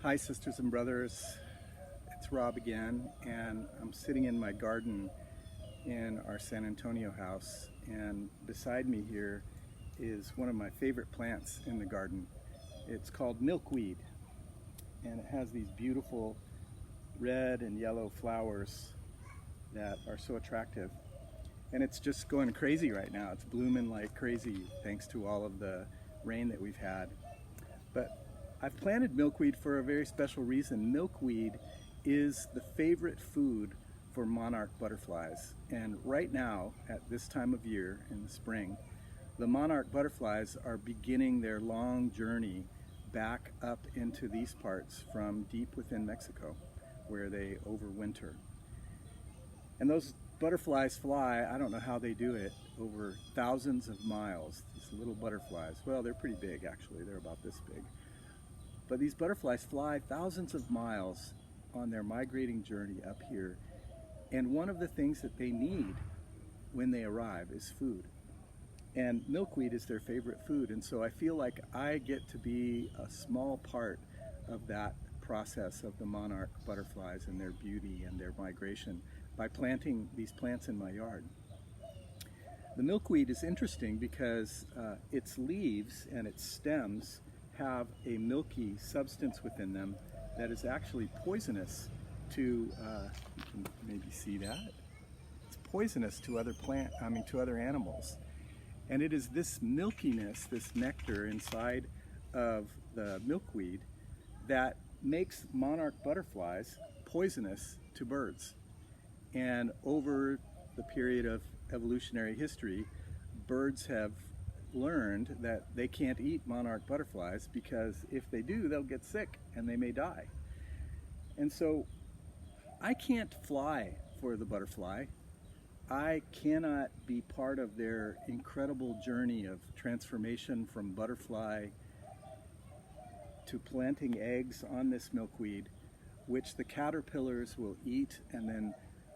Hi, sisters and brothers. It's Rob again, and I'm sitting in my garden in our San Antonio house. And beside me here is one of my favorite plants in the garden. It's called milkweed, and it has these beautiful red and yellow flowers that are so attractive. And it's just going crazy right now. It's blooming like crazy thanks to all of the rain that we've had. But I've planted milkweed for a very special reason. Milkweed is the favorite food for monarch butterflies. And right now, at this time of year in the spring, the monarch butterflies are beginning their long journey back up into these parts from deep within Mexico, where they overwinter. And those butterflies fly, I don't know how they do it, over thousands of miles. These little butterflies, well, they're pretty big actually, they're about this big. But these butterflies fly thousands of miles on their migrating journey up here. And one of the things that they need when they arrive is food. And milkweed is their favorite food. And so I feel like I get to be a small part of that process of the monarch butterflies and their beauty and their migration by planting these plants in my yard. The milkweed is interesting because its leaves and its stems have a milky substance within them that is actually poisonous to, you can maybe see that. It's poisonous to other animals. And it is this milkiness, this nectar inside of the milkweed that makes monarch butterflies poisonous to birds. And over the period of evolutionary history, birds have learned that they can't eat monarch butterflies because if they do, they'll get sick and they may die. And so I can't fly for the butterfly. I cannot be part of their incredible journey of transformation from butterfly to planting eggs on this milkweed, which the caterpillars will eat and then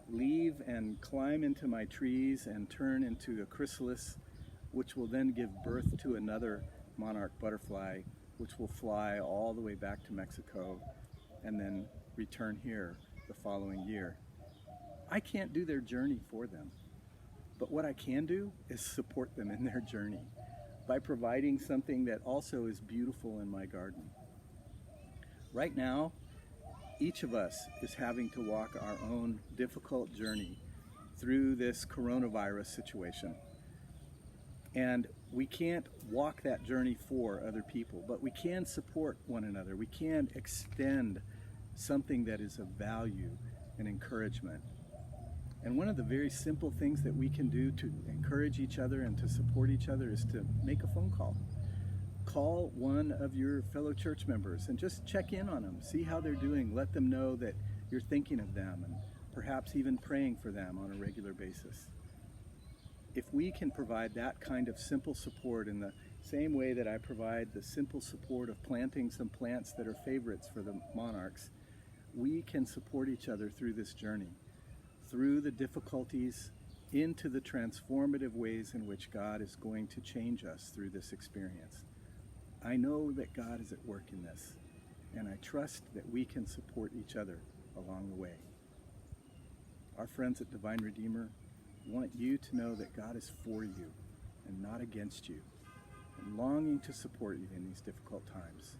leave and climb into my trees and turn into a chrysalis, which will then give birth to another monarch butterfly, which will fly all the way back to Mexico and then return here the following year. I can't do their journey for them, but what I can do is support them in their journey by providing something that also is beautiful in my garden. Right now, each of us is having to walk our own difficult journey through this coronavirus situation. And we can't walk that journey for other people, but we can support one another. We can extend something that is of value and encouragement. And one of the very simple things that we can do to encourage each other and to support each other is to make a phone call. Call one of your fellow church members and just check in on them, see how they're doing, let them know that you're thinking of them and perhaps even praying for them on a regular basis. If we can provide that kind of simple support in the same way that I provide the simple support of planting some plants that are favorites for the monarchs, we can support each other through this journey, through the difficulties, into the transformative ways in which God is going to change us through this experience. I know that God is at work in this, and I trust that we can support each other along the way. Our friends at Divine Redeemer want you to know that God is for you and not against you, and longing to support you in these difficult times.